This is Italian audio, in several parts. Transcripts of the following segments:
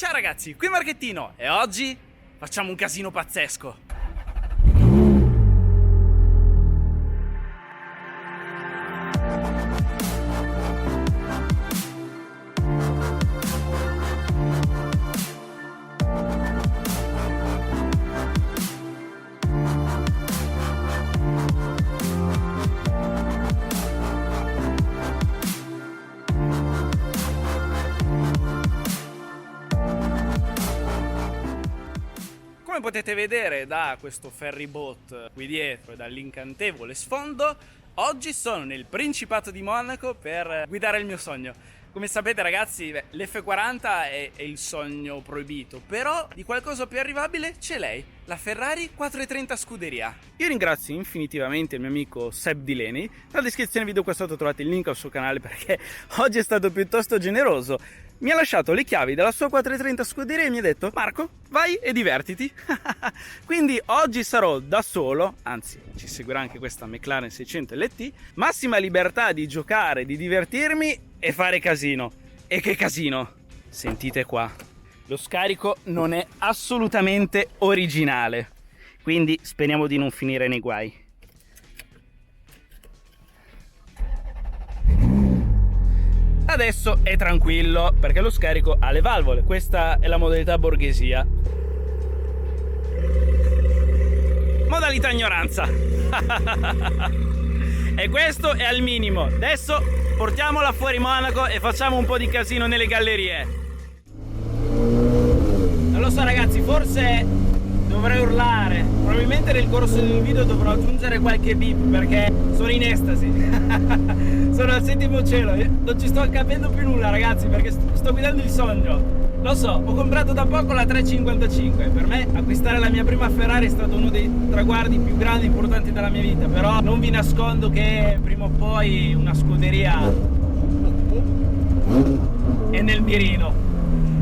Ciao ragazzi, qui Marchettino e oggi facciamo un casino pazzesco. Come potete vedere da questo ferry boat qui dietro e dall'incantevole sfondo, oggi sono nel Principato di Monaco per guidare il mio sogno. Come sapete ragazzi, l'F40 è il sogno proibito, però di qualcosa più arrivabile c'è lei, la Ferrari 430 Scuderia. Io ringrazio infinitivamente il mio amico Seb Di Leni. Nella descrizione video qua sotto trovate il link al suo canale perché oggi è stato piuttosto generoso. Mi ha lasciato le chiavi della sua 430 Scuderia e mi ha detto: Marco, vai e divertiti. Quindi oggi sarò da solo, anzi ci seguirà anche questa McLaren 600 LT, massima libertà di giocare, di divertirmi e fare casino. E che casino! Sentite qua, lo scarico non è assolutamente originale, quindi speriamo di non finire nei guai. Adesso è tranquillo perché lo scarico ha le valvole, questa è la modalità borghesia. Modalità ignoranza. E questo è al minimo. Adesso portiamola fuori Monaco e facciamo un po' di casino nelle gallerie. Non lo so ragazzi, forse dovrei urlare. Probabilmente nel corso del video dovrò aggiungere qualche beep perché sono in estasi. Sono al settimo cielo. Non ci sto capendo più nulla ragazzi perché sto guidando il sogno. Lo so, ho comprato da poco la 355. Per me acquistare la mia prima Ferrari è stato uno dei traguardi più grandi e importanti della mia vita. Però non vi nascondo che prima o poi una scuderia è nel mirino.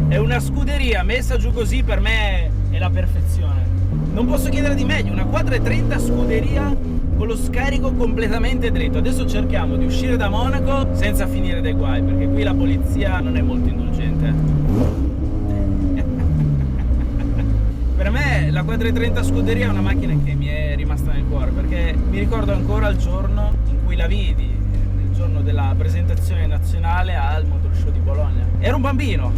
E una scuderia messa giù così per me è la perfezione. Non posso chiedere di meglio, una 430 Scuderia con lo scarico completamente dritto. Adesso cerchiamo di uscire da Monaco senza finire dei guai, perché qui la polizia non è molto indulgente. Per me la 430 Scuderia è una macchina che mi è rimasta nel cuore, perché mi ricordo ancora il giorno in cui la vidi, il giorno della presentazione nazionale al Motor Show di Bologna. Ero un bambino,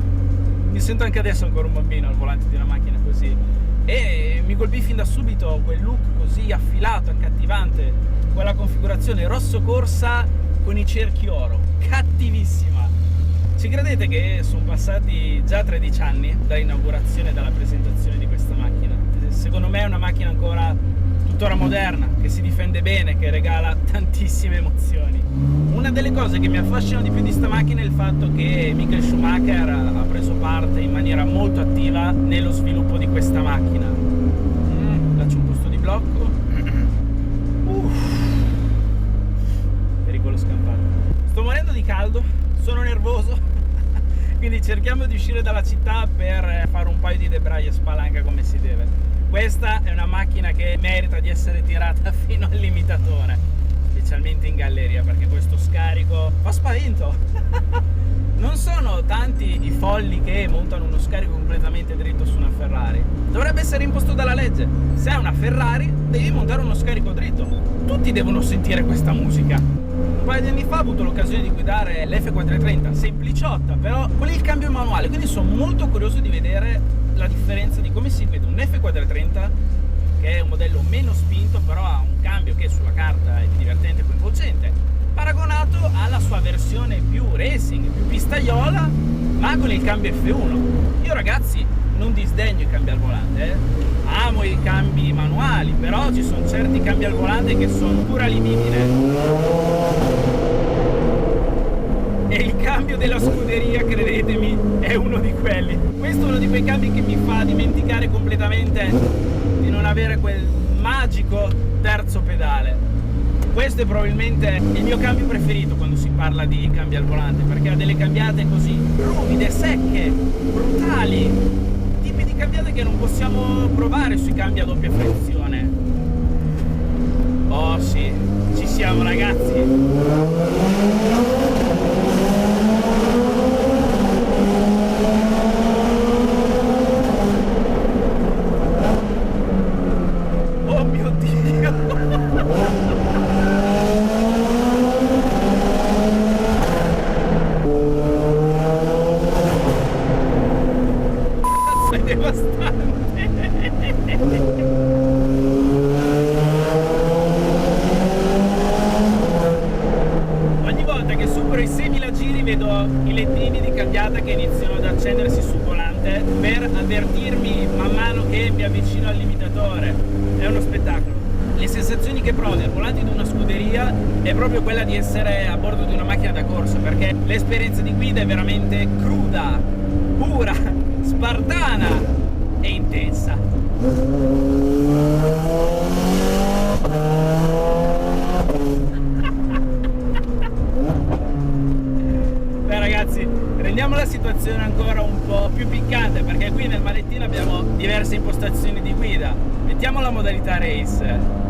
mi sento anche adesso ancora un bambino al volante di una macchina così. E mi colpì fin da subito quel look così affilato, accattivante, quella configurazione rosso corsa con i cerchi oro, cattivissima. Ci credete che sono passati già 13 anni dall'inaugurazione e dalla presentazione di questa macchina? Secondo me è una macchina ancora tuttora moderna, che si difende bene, che regala tantissime emozioni. Una delle cose che mi affascina di più di sta macchina è il fatto che Michael Schumacher ha preso parte in maniera molto attiva nello sviluppo di questa macchina. Faccio un posto di blocco. Pericolo scampato. Sto morendo di caldo, sono nervoso, quindi cerchiamo di uscire dalla città per fare un paio di debraglie a spalanca come si deve. Questa è una macchina che merita di essere tirata fino al limitatore, specialmente in galleria, perché questo scarico fa spavento. Non sono tanti i folli che montano uno scarico completamente dritto su una Ferrari. Dovrebbe essere imposto dalla legge. Se hai una Ferrari devi montare uno scarico dritto. Tutti devono sentire questa musica. Un paio di anni fa ho avuto l'occasione di guidare l'F430, sempliciotta, però con il cambio manuale, quindi sono molto curioso di vedere la differenza di come si vede un F430, che è un modello meno spinto, però ha un cambio che sulla carta è più divertente e coinvolgente, paragonato alla sua versione più racing, più pistaiola, ma con il cambio F1. Io ragazzi non disdegno i cambi al volante, amo i cambi manuali, però ci sono certi cambi al volante che sono pura libidine. E il cambio della scuderia, credetemi, è uno di quelli. Questo è uno di quei cambi che mi fa dimenticare completamente di non avere quel magico terzo pedale. Questo è probabilmente il mio cambio preferito quando si parla di cambi al volante, perché ha delle cambiate così ruvide, secche, brutali, tipi di cambiate che non possiamo provare sui cambi a doppia frizione. Oh sì, ci siamo ragazzi. sul volante per avvertirmi man mano che mi avvicino al limitatore. È uno spettacolo. Le sensazioni che provi al volante di una scuderia è proprio quella di essere a bordo di una macchina da corsa, perché l'esperienza di guida è veramente cruda, pura, spartana e intensa. Beh ragazzi, rendiamo la situazione ancora un po' più piccante, perché qui nel manettino abbiamo diverse impostazioni di guida. Mettiamo la modalità race.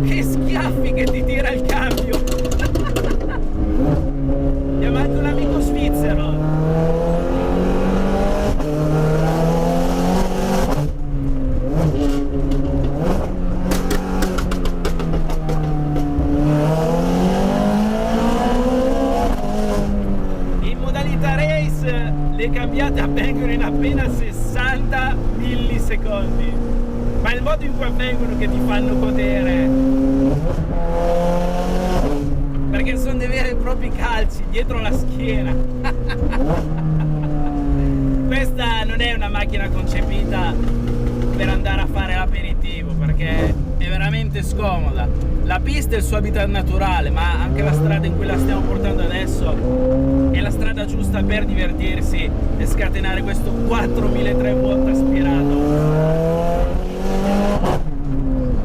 Che schiaffi che ti tira il cambio! Abbiamo anche un amico svizzero. Le cambiate avvengono in appena 60 millisecondi, ma il modo in cui avvengono che ti fanno godere, perché sono dei veri e propri calci dietro la schiena. Questa non è una macchina concepita per andare a fare l'aperitivo, perché è veramente scomoda. La pista è il suo habitat naturale, ma anche la strada in cui la stiamo portando adesso è la strada giusta per divertirsi e scatenare questo 4003 watt aspirato.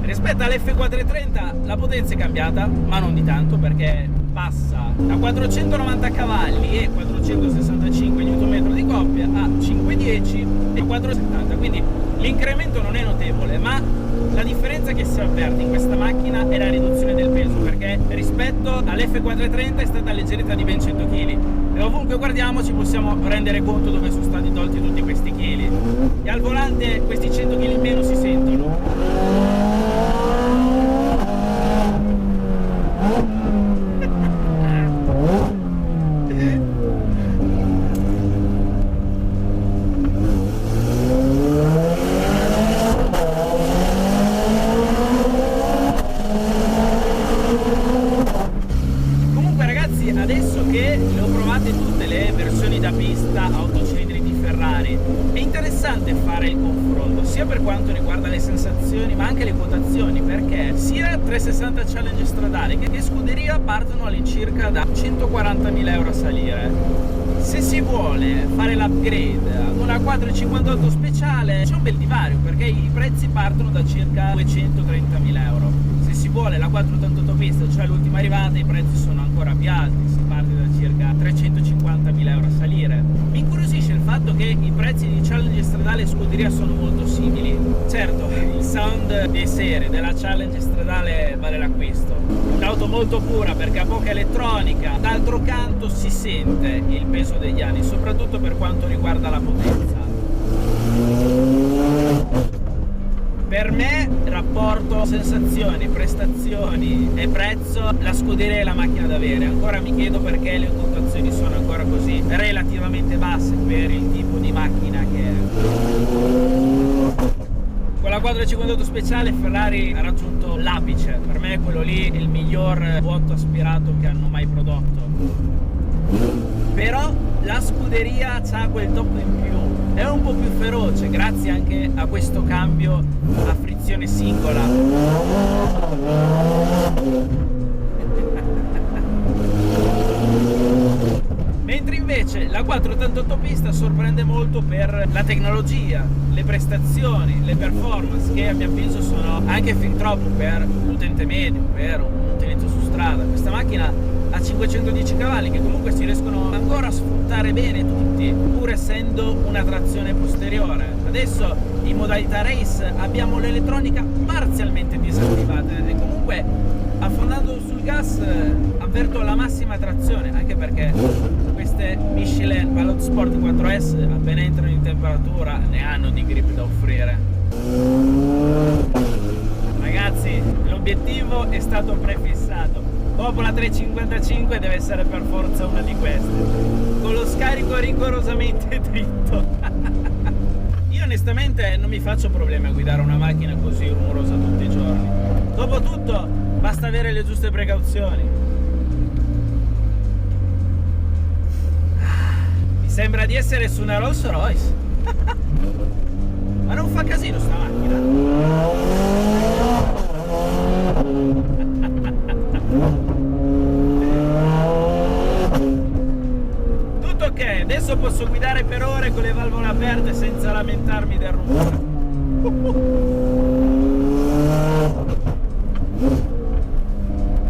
Rispetto all'F430 la potenza è cambiata, ma non di tanto, perché passa da 490 cavalli e 465 Nm di coppia a 510 e 470, quindi l'incremento non è notevole, ma la differenza che si avverte in questa macchina è la riduzione del peso, perché rispetto all'F430 è stata alleggerita di ben 100 kg e ovunque guardiamo ci possiamo rendere conto dove sono stati tolti tutti questi chili, e al volante questi 100 kg in meno si sentono. Adesso che le ho provate tutte le versioni da pista 8 cilindri di Ferrari, è interessante fare il confronto sia per quanto riguarda le sensazioni ma anche le quotazioni, perché sia 360 Challenge stradale che scuderia partono all'incirca da 140.000 euro a salire. Se si vuole fare l'upgrade ad una 458 speciale c'è un bel divario, perché i prezzi partono da circa 230.000 euro. Se si vuole la 488 pista, cioè l'ultima arrivata, i prezzi sono ancora più alti, si parte da circa 350.000 euro a salire. Mi incuriosisce il fatto che i prezzi di Challenge stradale e scuderia sono molto simili. Certo, il sound dei seri della Challenge stradale vale l'acquisto. Un'auto molto pura perché ha poca elettronica, d'altro canto si sente il peso degli anni, soprattutto per quanto riguarda la potenza. Per me, rapporto sensazioni, prestazioni e prezzo, la scuderia è la macchina da avere. Ancora mi chiedo perché le quotazioni sono ancora così relativamente basse per il tipo di macchina che è. Con la 458 speciale Ferrari ha raggiunto l'apice. Per me quello lì è il miglior vuoto aspirato che hanno mai prodotto. Però la scuderia ha quel tocco in più, è un po' più feroce grazie anche a questo cambio a frizione singola. Mentre invece la 488 pista sorprende molto per la tecnologia, le prestazioni, le performance, che a mio avviso sono anche fin troppo per l'utente medio, per un utilizzo su strada. Questa macchina ha 510 cavalli che comunque si riescono ancora a sfruttare bene tutti, pur essendo una trazione posteriore. Adesso in modalità race abbiamo l'elettronica parzialmente disattivata e comunque affondando sul gas avverto la massima trazione, anche perché queste Michelin Pilot Sport 4S appena entrano in temperatura ne hanno di grip da offrire. Ragazzi, l'obiettivo è stato prefissato. Dopo la 355 deve essere per forza una di queste, con lo scarico rigorosamente dritto. Io onestamente non mi faccio problemi a guidare una macchina così rumorosa tutti i giorni. Dopotutto basta avere le giuste precauzioni. Mi sembra di essere su una Rolls Royce. Ma non fa casino sta macchina? Tutto ok, adesso posso guidare per ore con le valvole aperte senza lamentarmi del rumore.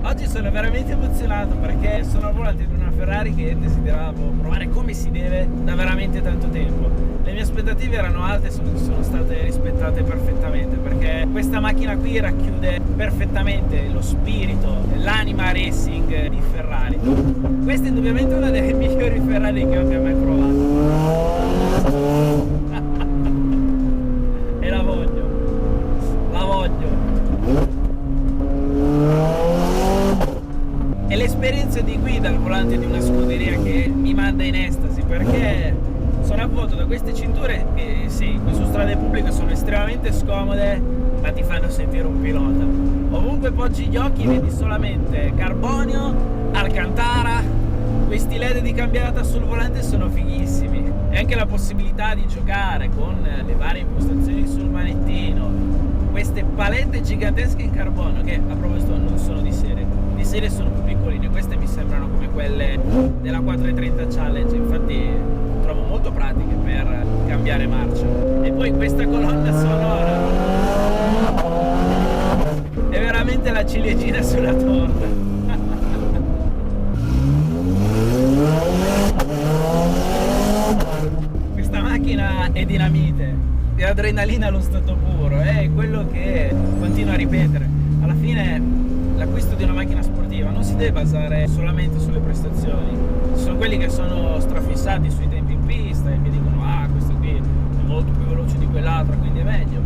Oggi sono veramente emozionato perché sono al volante di una Ferrari che desideravo provare come si deve da veramente tanto tempo. Le mie aspettative erano alte e sono state rispettate perfettamente, perché questa macchina qui racchiude perfettamente lo spirito, l'anima racing di Ferrari. Questa è indubbiamente una delle migliori Ferrari che abbia mai provato. E la voglio. È l'esperienza di guida al volante di una scuderia che mi manda in estasi, perché sono avvolto da queste cinture che sì, qui su strade pubbliche sono estremamente scomode, ma ti fanno sentire un pilota. Ovunque poggi gli occhi vedi solamente carbonio, alcantara, questi LED di cambiata sul volante sono fighissimi. E anche la possibilità di giocare con le varie impostazioni sul manettino, queste palette gigantesche in carbonio che a proposito non sono di serie sono più piccoline, queste mi sembrano come quelle della 430 Challenge, infatti trovo molto pratiche per cambiare marcia. E poi questa colonna sonora è veramente la ciliegina sulla torta. Questa macchina è dinamite, è adrenalina allo stato puro, è quello che continuo a ripetere. Alla fine l'acquisto di una macchina sportiva non si deve basare solamente sulle prestazioni. Ci sono quelli che sono strafissati sui tempi in pista e mi dicono questo qui è molto più veloce di quell'altro, quindi è meglio.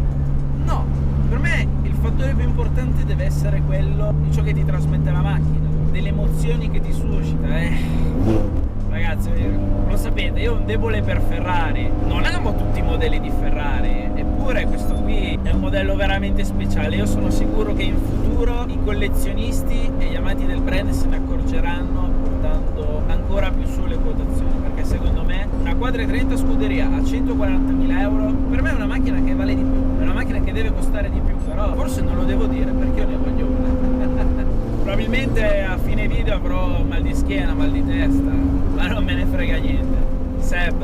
No, per me il fattore più importante deve essere quello di ciò che ti trasmette la macchina, delle emozioni che ti suscita. Ragazzi, lo sapete, io ho un debole per Ferrari, non amo tutti i modelli di Ferrari, eppure questo qui è un modello veramente speciale. Io sono sicuro che in futuro i collezionisti e gli amanti del brand se ne accorgeranno portando ancora più su le quotazioni, perché secondo me una 430 scuderia a 140.000 euro per me è una macchina che vale di più, è una macchina che deve costare di più, però forse non lo devo dire perché io ne voglio una. Probabilmente a fine video avrò mal di schiena, mal di testa, ma non me ne frega niente. Seb,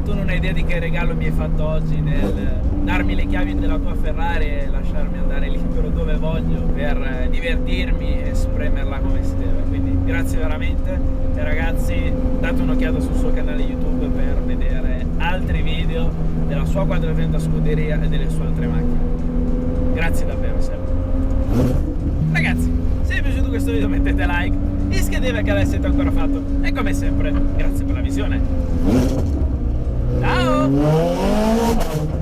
tu non hai idea di che regalo mi hai fatto oggi nel darmi le chiavi della tua Ferrari e lasciarmi andare libero dove voglio per divertirmi e spremerla come si deve. Quindi grazie veramente e ragazzi, date un'occhiata sul suo canale YouTube per vedere altri video della sua 430 scuderia e delle sue altre macchine. Grazie davvero Seb. Ragazzi, se vi è piaciuto questo video mettete like, iscrivetevi al canale se non ancora fatto e come sempre grazie per la visione. Ciao!